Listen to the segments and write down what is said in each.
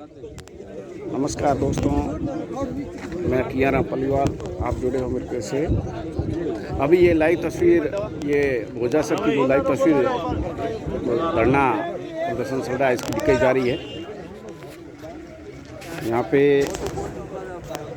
नमस्कार दोस्तों, मैं कियारा पलीवाल, आप जुड़े हो मेरे से। अभी ये लाइव तस्वीर, ये भोजा सर की जो लाइव तस्वीर धरना प्रदर्शन चल रहा है, इसकी दिखाई जा रही है। यहाँ पे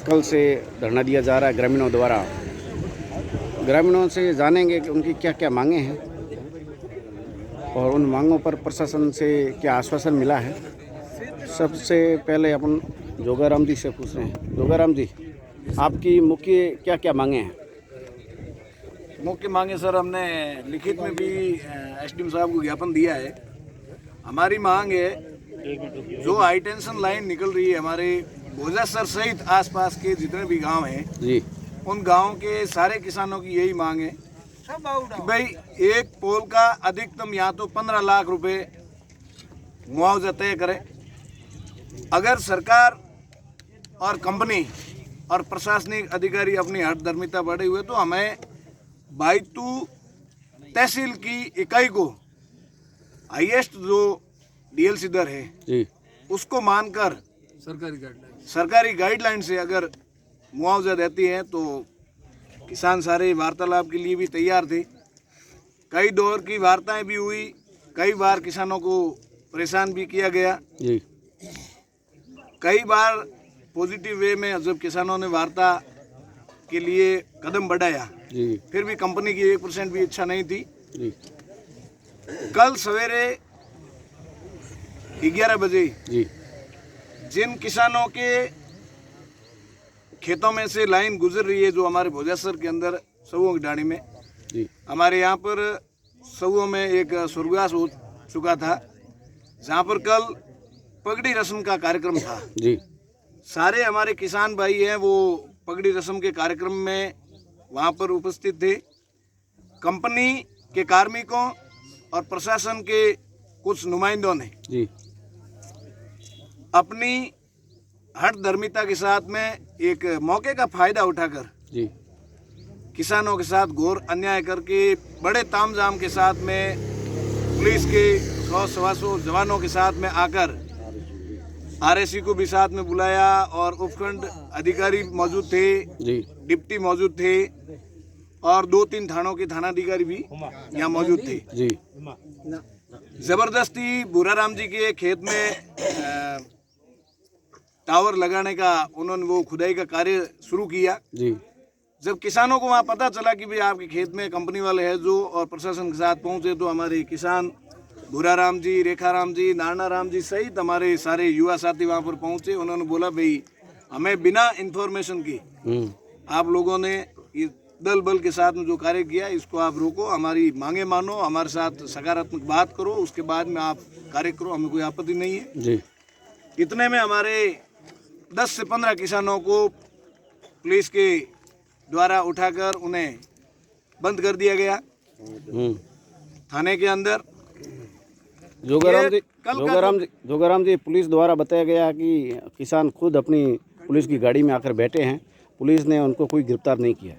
कल से धरना दिया जा रहा है ग्रामीणों द्वारा। ग्रामीणों से जानेंगे कि उनकी क्या क्या मांगे हैं और उन मांगों पर प्रशासन से क्या आश्वासन मिला है। सबसे पहले अपन जोगाराम जी से पूछ रहे हैं। जोगाराम जी, आपकी मुख्य क्या क्या मांगे हैं? मुख्य मांगे सर, हमने लिखित में भी एसडीएम साहब को ज्ञापन दिया है। हमारी मांग है, जो हाई टेंशन लाइन निकल रही है हमारे भोजा सर सहित आसपास के जितने भी गांव हैं जी, उन गांव के सारे किसानों की यही मांग है कि भाई एक पोल का अधिकतम या तो 15 लाख रुपए मुआवजा तय करें। अगर सरकार और कंपनी और प्रशासनिक अधिकारी अपनी हठधर्मिता बढ़े हुए तो हमें बाइतू तहसील की इकाई को हाईएस्ट जो डीएलसी दर है जी, उसको मानकर सरकारी गाइडलाइन से अगर मुआवजा देती है तो किसान सारे वार्तालाप के लिए भी तैयार थे। कई दौर की वार्ताएं भी हुई, कई बार किसानों को परेशान भी किया गया जी, कई बार पॉजिटिव वे में जब किसानों ने वार्ता के लिए कदम बढ़ाया जी, फिर भी कंपनी की 1% भी इच्छा नहीं थी। जी, कल सवेरे 11 बजे जी, जिन किसानों के खेतों में से लाइन गुजर रही है, जो हमारे भोजासर के अंदर सऊओं की डाणी में, जी, हमारे यहाँ पर सऊओं में एक स्वर्गवास हो चुका था, जहाँ पर कल पगड़ी रस्म का कार्यक्रम था। जी, सारे हमारे किसान भाई हैं वो पगड़ी रस्म के कार्यक्रम में वहाँ पर उपस्थित थे। कंपनी के कार्मिकों और प्रशासन के कुछ नुमाइंदों ने जी, अपनी हठधर्मिता के साथ में एक मौके का फायदा उठाकर जी, किसानों के साथ घोर अन्याय करके बड़े तामझाम के साथ में पुलिस के 100-125 जवानों के साथ में आकर आरएसी को भी साथ में बुलाया और उपखंड अधिकारी मौजूद थे, जी, डिप्टी मौजूद थे और 2-3 थानों के थानाधिकारी भी यहाँ मौजूद थे। जी, जबरदस्ती भूराराम जी के खेत में टावर लगाने का उन्होंने वो खुदाई का कार्य शुरू किया। जी, जब किसानों को वहाँ पता चला कि भाई आपके खेत में कंपनी वाले हैं जो, और प्रशासन के साथ पहुँचे, तो हमारे किसान भूराराम जी, रेखाराम जी, नारायण जी सहित हमारे सारे युवा साथी वहाँ पर पहुँचे। उन्होंने बोला भाई हमें बिना इन्फॉर्मेशन के आप लोगों ने ये दल बल के साथ में जो कार्य किया इसको आप रोको, हमारी मांगे मानो, हमारे साथ सकारात्मक बात करो, उसके बाद में आप कार्य करो, हमें कोई आपत्ति नहीं है। जी, इतने में हमारे 10 से 15 किसानों को पुलिस के द्वारा उठाकर उन्हें बंद कर दिया गया थाने के अंदर। जोगाराम जी, पुलिस द्वारा बताया गया कि किसान खुद अपनी पुलिस की गाड़ी में आकर बैठे हैं, पुलिस ने उनको कोई गिरफ्तार नहीं किया।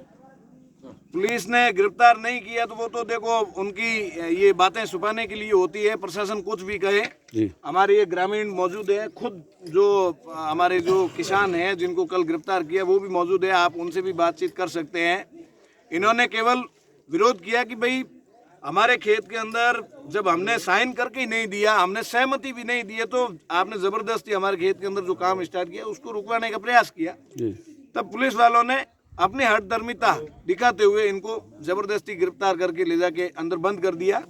पुलिस ने गिरफ्तार नहीं किया तो वो तो देखो उनकी ये बातें छुपाने के लिए होती है, प्रशासन कुछ भी कहे। जी, हमारे ये ग्रामीण मौजूद है, खुद जो हमारे जो किसान हैं जिनको कल गिरफ्तार किया वो भी मौजूद है, आप उनसे भी बातचीत कर सकते हैं। इन्होंने केवल विरोध किया कि भाई हमारे खेत के अंदर जब हमने साइन करके ही नहीं दिया, हमने सहमति भी नहीं दी है, तो आपने जबरदस्ती हमारे खेत के अंदर जो काम स्टार्ट किया उसको रुकवाने का प्रयास किया। तब पुलिस वालों ने अपनी हठधर्मिता दिखाते हुए इनको जबरदस्ती गिरफ्तार करके ले जाके अंदर बंद कर दिया।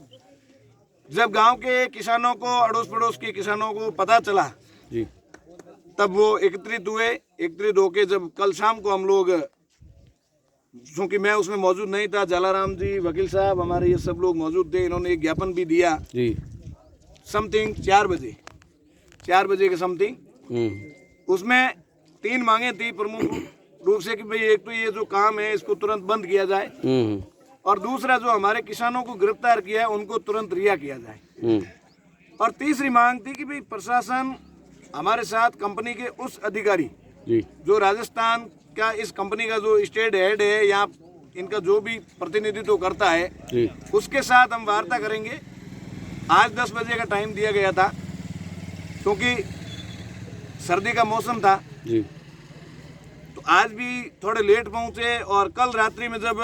जब गांव के किसानों को, अड़ोस पड़ोस के किसानों को पता चला जी, तब वो एकत्रित हुए। एकत्रित होके जब कल शाम को हम लोग, क्योंकि मैं उसमें मौजूद नहीं था, जलाराम जी, वकील साहब, हमारे ये सब लोग मौजूद थे, इन्होंने एक ज्ञापन भी दिया जी, समथिंग 4 बजे के समथिंग। उसमें 3 मांगे थी प्रमुख रूप से कि भाई एक तो ये जो काम है इसको तुरंत बंद किया जाए, और दूसरा जो हमारे किसानों को गिरफ्तार किया है उनको तुरंत रिहा किया जाए, और तीसरी मांग थी कि भाई प्रशासन हमारे साथ कंपनी के उस अधिकारी जो राजस्थान का इस कंपनी का जो स्टेट हेड है या इनका जो भी प्रतिनिधित्व करता है उसके साथ हम वार्ता करेंगे। आज 10 बजे का टाइम दिया गया था, क्योंकि सर्दी का मौसम था, जी तो आज भी थोड़े लेट पहुंचे। और कल रात्रि में जब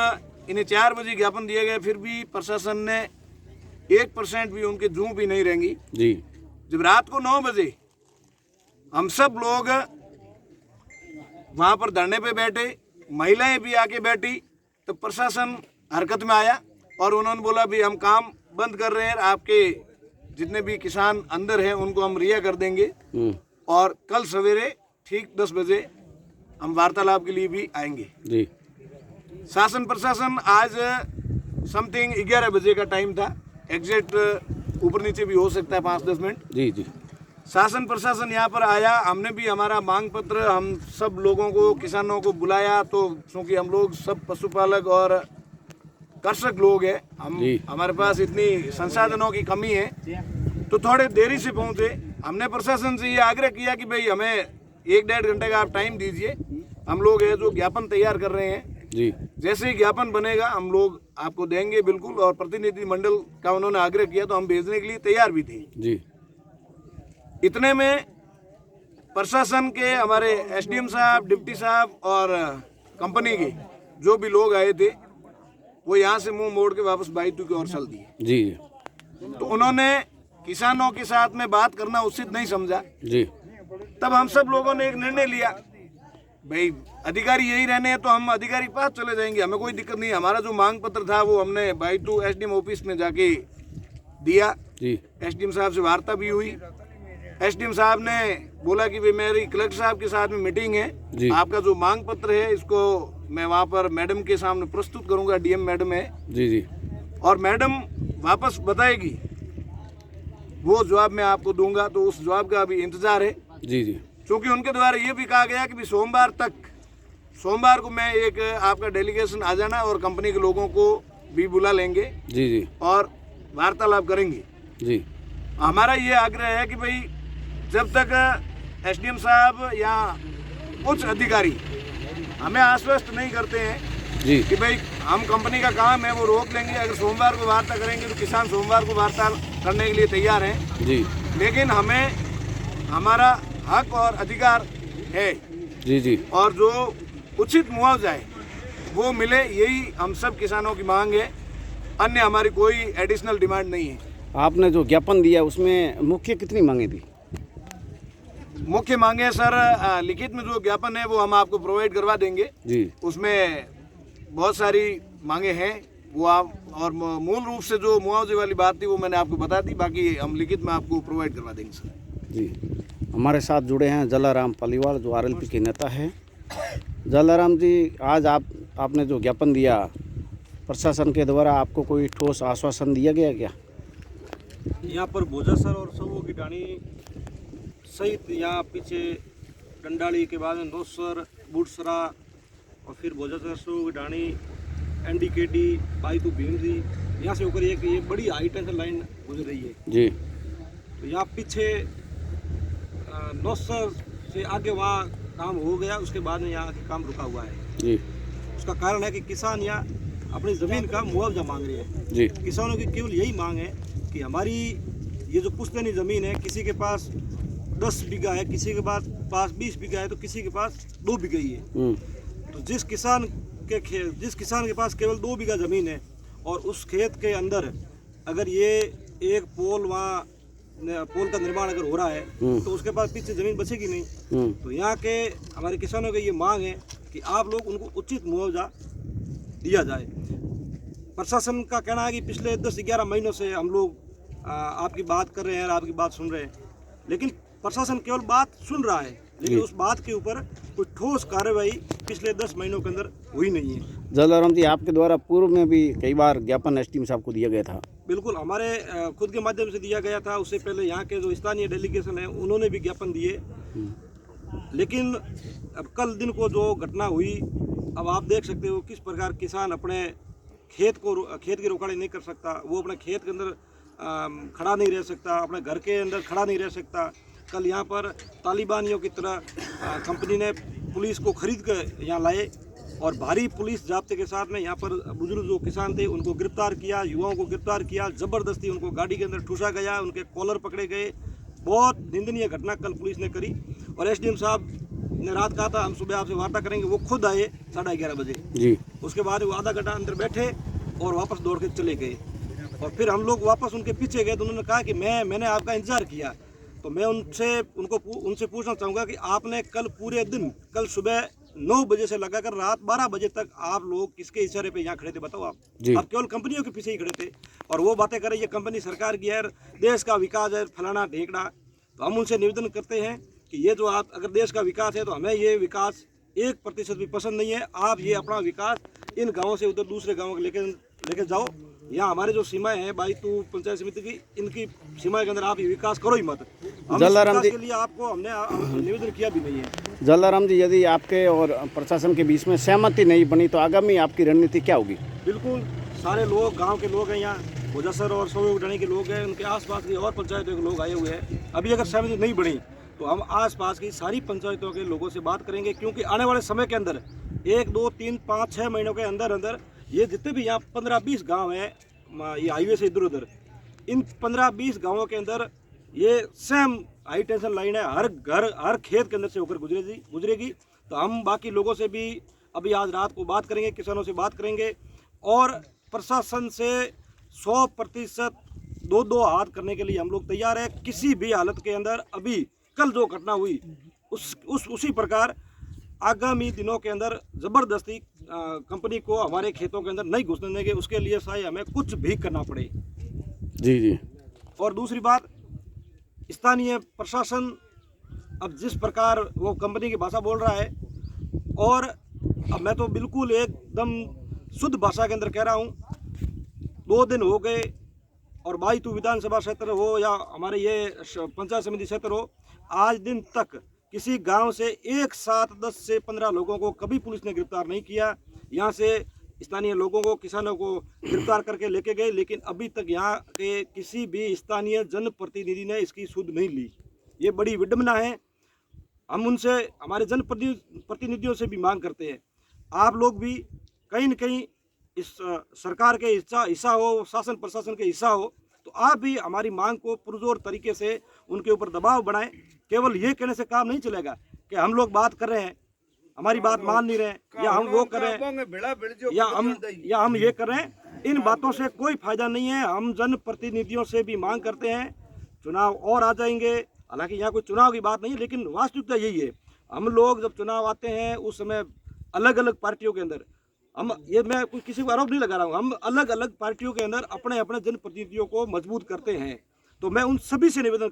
इन्हें 4 बजे ज्ञापन दिए गए, फिर भी प्रशासन ने 1% भी उनके जूं भी नहीं रेंगी। जी जब रात को 9 बजे हम सब लोग वहाँ पर धरने पे बैठे, महिलाएं भी आके बैठी, तब प्रशासन हरकत में आया और उन्होंने बोला भी हम काम बंद कर रहे हैं, आपके जितने भी किसान अंदर हैं उनको हम रिहा कर देंगे और कल सवेरे ठीक 10 बजे हम वार्तालाप के लिए भी आएंगे। जी शासन प्रशासन आज समथिंग 11 बजे का टाइम था, एग्जैक्ट ऊपर नीचे भी हो सकता है 5-10 मिनट। जी जी शासन प्रशासन यहाँ पर आया, हमने भी हमारा मांग पत्र हम सब लोगों को, किसानों को बुलाया। तो क्योंकि हम लोग सब पशुपालक और कृषक लोग हैं, हमारे पास इतनी संसाधनों की कमी है, तो थोड़े देरी से पहुँचे। हमने प्रशासन से ये आग्रह किया कि भाई हमें 1-1.5 घंटे का आप टाइम दीजिए, हम लोग है जो ज्ञापन तैयार कर रहे हैं, जी जैसे ही ज्ञापन बनेगा हम लोग आपको देंगे बिल्कुल। और प्रतिनिधि मंडल का उन्होंने आग्रह किया तो हम भेजने के लिए तैयार भी थे। जी इतने में प्रशासन के हमारे एसडीएम साहब, डिप्टी साहब और कंपनी के जो भी लोग आए थे, वो यहाँ से मुंह मोड़ के वापस बाइतू की ओर चल दिए। जी तो उन्होंने किसानों के साथ में बात करना उचित नहीं समझा। जी तब हम सब लोगों ने एक निर्णय लिया, भाई अधिकारी यही रहने हैं तो हम अधिकारी के पास चले जाएंगे, हमें कोई दिक्कत नहीं। हमारा जो मांग पत्र था वो हमने बाइतू एसडीएम ऑफिस में जाके दिया। जी एसडीएम साहब से वार्ता भी हुई। एसडीएम साहब ने बोला कि भाई मेरी कलेक्टर साहब के साथ में मीटिंग है, आपका जो मांग पत्र है इसको मैं वहाँ पर मैडम के सामने प्रस्तुत करूँगा, डीएम मैडम है। जी जी और मैडम वापस बताएगी, वो जवाब मैं आपको दूंगा, तो उस जवाब का अभी इंतजार है। जी जी क्योंकि उनके द्वारा ये भी कहा गया कि भी सोमवार को मैं एक आपका डेलीगेशन आ जाना और कंपनी के लोगों को भी बुला लेंगे। जी जी और वार्तालाप करेंगे। जी हमारा ये आग्रह है कि भाई जब तक एसडीएम साहब या उच्च अधिकारी हमें आश्वस्त नहीं करते हैं जी कि भाई हम कंपनी का काम है वो रोक लेंगे, अगर सोमवार को वार्ता करेंगे तो किसान सोमवार को वार्ता करने के लिए तैयार हैं। जी लेकिन हमें हमारा हक और अधिकार है, जी जी और जो उचित मुआवजा है वो मिले, यही हम सब किसानों की मांग है। अन्य हमारी कोई एडिशनल डिमांड नहीं है। आपने जो ज्ञापन दिया उसमें मुख्य कितनी मांगे थी? मुख्य मांगे सर, लिखित में जो ज्ञापन है वो हम आपको प्रोवाइड करवा देंगे जी। उसमें बहुत सारी मांगे हैं वो आप, और मूल रूप से जो मुआवजे वाली बात थी वो मैंने आपको बता दी, बाकी हम लिखित में आपको प्रोवाइड करवा देंगे सर। जी हमारे साथ जुड़े हैं जलाराम पालीवाल जो आरएलपी के नेता हैं। जलाराम जी, आज आपने जो ज्ञापन दिया प्रशासन के द्वारा, आपको कोई ठोस आश्वासन दिया गया क्या? यहाँ पर भोजासर और सबो की डाणी सहित यहाँ पीछे डंडाली के बाद में नौसर, बुटसरा और फिर भोजासर, सबो की डाणी, एनडीकेडी, बाइतू भीमजी, यहाँ से होकर एक ये बड़ी हाई टेंशन लाइन गुजर रही है जी। तो यहाँ पीछे नौसर से आगे वहाँ काम हो गया, उसके बाद में यहाँ के काम रुका हुआ है जी। उसका कारण है कि किसान यहाँ अपनी ज़मीन का मुआवजा मांग रहे हैं जी। किसानों की केवल यही मांग है कि हमारी ये जो पुश्तैनी ज़मीन है, किसी के पास 10 बीघा है, किसी के पास 20 बीघा है, तो किसी के पास 2 बीघा ही है। तो जिस किसान के पास केवल 2 बीघा ज़मीन है और उस खेत के अंदर अगर ये एक पोल का निर्माण अगर हो रहा है तो उसके पास पीछे ज़मीन बचेगी नहीं। तो यहाँ के हमारे किसानों की ये मांग है कि आप लोग उनको उचित मुआवजा दिया जाए। प्रशासन का कहना है कि पिछले 10-11 महीनों से हम लोग आपकी बात कर रहे हैं और आपकी बात सुन रहे हैं, लेकिन प्रशासन केवल बात सुन रहा है, लेकिन उस बात के ऊपर कोई ठोस कार्रवाई पिछले 10 महीनों के अंदर हुई नहीं है। जलाराम जी, आपके द्वारा पूर्व में भी कई बार ज्ञापन एसडीएम साहब को दिया गया था। बिल्कुल, हमारे खुद के माध्यम से दिया गया था। उससे पहले यहाँ के जो स्थानीय डेलीगेशन है उन्होंने भी ज्ञापन दिए, लेकिन अब कल दिन को जो घटना हुई, अब आप देख सकते हो किस प्रकार किसान अपने खेत की रोकाड़ी नहीं कर सकता, वो अपने खेत के अंदर खड़ा नहीं रह सकता, अपने घर के अंदर खड़ा नहीं रह सकता। कल यहाँ पर तालिबानियों की तरह कंपनी ने पुलिस को खरीद कर यहाँ लाए और भारी पुलिस जाब्ते के साथ में यहाँ पर बुजुर्ग जो किसान थे उनको गिरफ्तार किया, युवाओं को गिरफ्तार किया, ज़बरदस्ती उनको गाड़ी के अंदर ठूसा गया, उनके कॉलर पकड़े गए, बहुत निंदनीय घटना कल पुलिस ने करी। और एसडीएम साहब ने रात कहा था हम सुबह आपसे वार्ता करेंगे, वो खुद आए 11:30 बजे। जी। उसके बाद वो आधा घंटा अंदर बैठे और वापस दौड़ के चले गए। और फिर हम लोग वापस उनके पीछे गए तो उन्होंने कहा कि मैंने आपका इंतजार किया। तो मैं उनसे पूछना चाहूँगा कि आपने कल पूरे दिन, कल सुबह 9 बजे से लगाकर रात 12 बजे तक आप लोग किसके इशारे पे यहाँ खड़े थे, बताओ आप? आप केवल कंपनियों के पीछे ही खड़े थे और वो बातें करें ये कंपनी सरकार की है, देश का विकास है, फलाना ढेकड़ा। तो हम उनसे निवेदन करते हैं कि ये जो आप, अगर देश का विकास है तो हमें ये विकास 1% भी पसंद नहीं है। आप ये अपना विकास इन गाँवों से उधर दूसरे गाँव लेके जाओ। यहाँ हमारे जो सीमाएं हैं बाईतू पंचायत समिति की, इनकी सीमाएं के अंदर आप ये विकास करो ही मत। जलाराम जी के लिए आपको हमने निवेदन किया भी नहीं है। जलाराम जी, यदि आपके और प्रशासन के बीच में सहमति नहीं बनी तो आगामी आपकी रणनीति क्या होगी? बिल्कुल, सारे लोग, गांव के लोग हैं, यहाँ भोजासर और सोगडानी के लोग हैं, उनके आसपास की और पंचायतों के लोग आए हुए हैं। अभी अगर सहमति नहीं बनी तो हम आसपास की सारी पंचायतों के लोगों से बात करेंगे, क्योंकि आने वाले समय के अंदर 1, 2, 3, 5, 6 महीनों के अंदर अंदर ये जितने भी यहाँ 15-20 गाँव हैं, ये हाईवे से इधर उधर, इन 15-20 गाँवों के अंदर ये सेम हाई टेंशन लाइन है, हर घर हर खेत के अंदर से होकर गुजरेगी। तो हम बाकी लोगों से भी अभी आज रात को बात करेंगे, किसानों से बात करेंगे और प्रशासन से 100% 2-2 हाथ करने के लिए हम लोग तैयार है। किसी भी हालत के अंदर अभी कल जो घटना हुई उसी प्रकार आगामी दिनों के अंदर ज़बरदस्ती कंपनी को हमारे खेतों के अंदर नहीं घुसने देंगे, उसके लिए चाहे हमें कुछ भी करना पड़े। जी जी। और दूसरी बात, स्थानीय प्रशासन अब जिस प्रकार वो कंपनी की भाषा बोल रहा है, और अब मैं तो बिल्कुल एकदम शुद्ध भाषा के अंदर कह रहा हूँ, 2 दिन हो गए और बाईतू विधानसभा क्षेत्र हो या हमारे ये पंचायत समिति क्षेत्र हो, आज दिन तक किसी गांव से एक साथ 10 से 15 लोगों को कभी पुलिस ने गिरफ्तार नहीं किया। यहाँ से स्थानीय लोगों को, किसानों को गिरफ्तार करके लेके गए, लेकिन अभी तक यहाँ के किसी भी स्थानीय जनप्रतिनिधि ने इसकी सुध नहीं ली। ये बड़ी विडंबना है। हम उनसे, हमारे जनप्रतिनिधियों से भी मांग करते हैं, आप लोग भी कहीं न कहीं इस सरकार के हिस्सा हो, शासन प्रशासन के हिस्सा हो, तो आप भी हमारी मांग को पुरजोर तरीके से उनके ऊपर दबाव बनाएं। केवल ये कहने से काम नहीं चलेगा कि हम लोग बात कर रहे हैं, हमारी बात मान नहीं रहे, या हम वो कर रहे हैं, या हम ये कर रहे हैं। इन बातों से कोई फायदा नहीं है। हम जनप्रतिनिधियों से भी मांग करते हैं, चुनाव और आ जाएंगे, हालांकि यहाँ कोई चुनाव की बात नहीं है, लेकिन वास्तविकता यही है। हम लोग जब चुनाव आते हैं उस समय अलग अलग पार्टियों के अंदर, मैं किसी को आरोप नहीं लगा रहा हूँ, हम अलग अलग पार्टियों के अंदर अपने अपने जनप्रतिनिधियों को मजबूत करते हैं। तो मैं उन सभी से निवेदन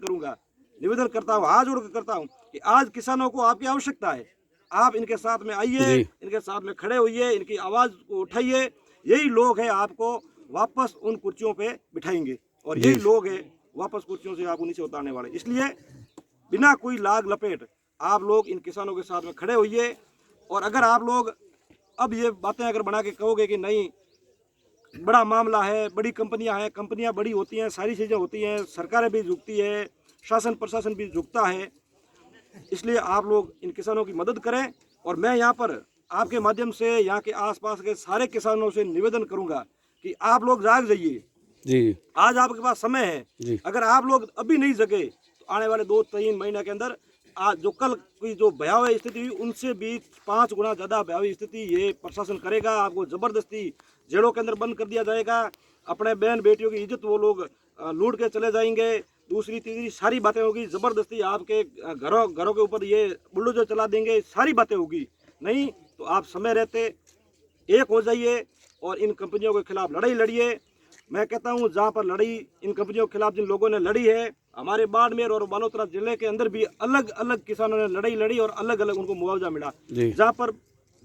करता हूँ, हाथ जोड़ कर करता हूँ कि आज किसानों को आपकी आवश्यकता है, आप इनके साथ में आइए, इनके साथ में खड़े होइए, इनकी आवाज़ को उठाइए। यही लोग हैं आपको वापस उन कुर्सियों पे बिठाएंगे, और यही लोग हैं वापस कुर्सियों से आप उन्हीं से उतारने वाले। इसलिए बिना कोई लाग लपेट आप लोग इन किसानों के साथ में खड़े होइए। और अगर आप लोग अब ये बातें अगर बना के कहोगे कि नहीं, बड़ा मामला है, बड़ी कंपनियां हैं, कंपनियां बड़ी होती हैं, सारी चीज़ें होती हैं, सरकारें भी झुकती है, शासन प्रशासन भी झुकता है, इसलिए आप लोग इन किसानों की मदद करें। और मैं यहाँ पर आपके माध्यम से यहाँ के आसपास के सारे किसानों से निवेदन करूँगा कि आप लोग जाग जाइए जी। आज आपके पास समय है। अगर आप लोग अभी नहीं जगे तो आने वाले 2-3 महीने के अंदर आज जो कल की जो भयावह स्थिति हुई उनसे भी 5 गुना ज़्यादा भयावह स्थिति ये प्रशासन करेगा। आपको ज़बरदस्ती जेलों के अंदर बंद कर दिया जाएगा, अपने बहन बेटियों की इज्जत वो लोग लूट के चले जाएंगे, दूसरी तीसरी सारी बातें होगी, ज़बरदस्ती आपके घरों के ऊपर ये बुलडोजर चला देंगे, सारी बातें होगी। नहीं तो आप समय रहते एक हो जाइए और इन कंपनियों के खिलाफ लड़ाई लड़िए। मैं कहता हूँ जहाँ पर लड़ाई इन कंपनियों के खिलाफ जिन लोगों ने लड़ी है, हमारे बाड़मेर और बालोतरा जिले के अंदर भी अलग अलग किसानों ने लड़ाई लड़ी और अलग अलग उनको मुआवजा मिला। जहाँ पर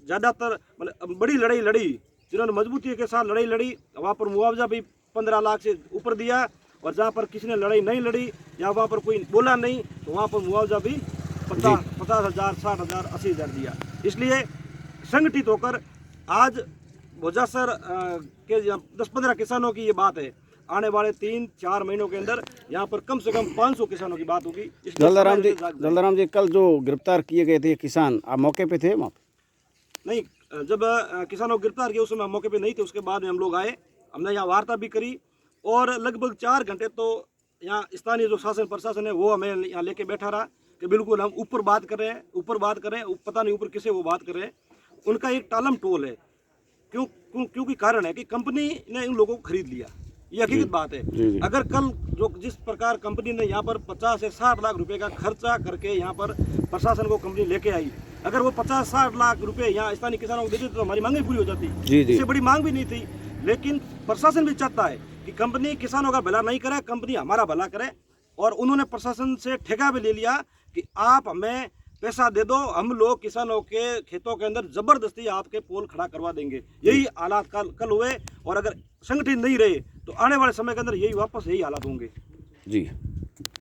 ज़्यादातर मतलब बड़ी लड़ाई लड़ी, जिन्होंने मजबूती के साथ लड़ाई लड़ी, वहाँ पर मुआवजा भी 15 लाख से ऊपर दिया, और जहाँ पर किसी ने लड़ाई नहीं लड़ी या वहाँ पर कोई बोला नहीं तो वहाँ पर मुआवजा भी 50,000, 60,000, 80,000 दिया। इसलिए संगठित होकर आज भोजासर के 10-15 किसानों की ये बात है, आने वाले 3-4 महीनों के अंदर यहाँ पर कम से कम 500 किसानों की बात होगी। जलदाराम जी, कल जो गिरफ्तार किए गए थे किसान, आप मौके पे थे? नहीं, जब किसानों को गिरफ्तार किया उस समय मौके पे नहीं थे, उसके बाद में हम लोग आए, हमने यहाँ वार्ता भी करी और लगभग 4 घंटे तो यहाँ स्थानीय जो शासन प्रशासन है वो हमें यहाँ लेके बैठा रहा कि बिल्कुल हम ऊपर बात कर रहे हैं, ऊपर बात कर रहे हैं, पता नहीं ऊपर किसे वो बात कर रहे हैं। उनका एक टालम टोल है। क्योंकि कारण है कि कंपनी ने इन लोगों को खरीद लिया, ये हकीकत बात है। अगर कल जो जिस प्रकार कंपनी ने यहाँ पर 50 से 60 लाख रुपए का खर्चा करके यहाँ पर प्रशासन को कंपनी लेके आई, अगर वो 50-60 लाख रुपए यहाँ स्थानीय किसानों को देते तो हमारी मांगे पूरी हो जाती। इससे बड़ी मांग भी नहीं थी। लेकिन प्रशासन भी चाहता है कि कंपनी किसानों का भला नहीं करे, कंपनी हमारा भला करे। और उन्होंने प्रशासन से ठेका भी ले लिया कि आप हमें पैसा दे दो, हम लोग किसानों के खेतों के अंदर जबरदस्ती आपके पोल खड़ा करवा देंगे। यही हालात कल हुए, और अगर संगठित नहीं रहे तो आने वाले समय के अंदर यही वापस यही हालात होंगे। जी।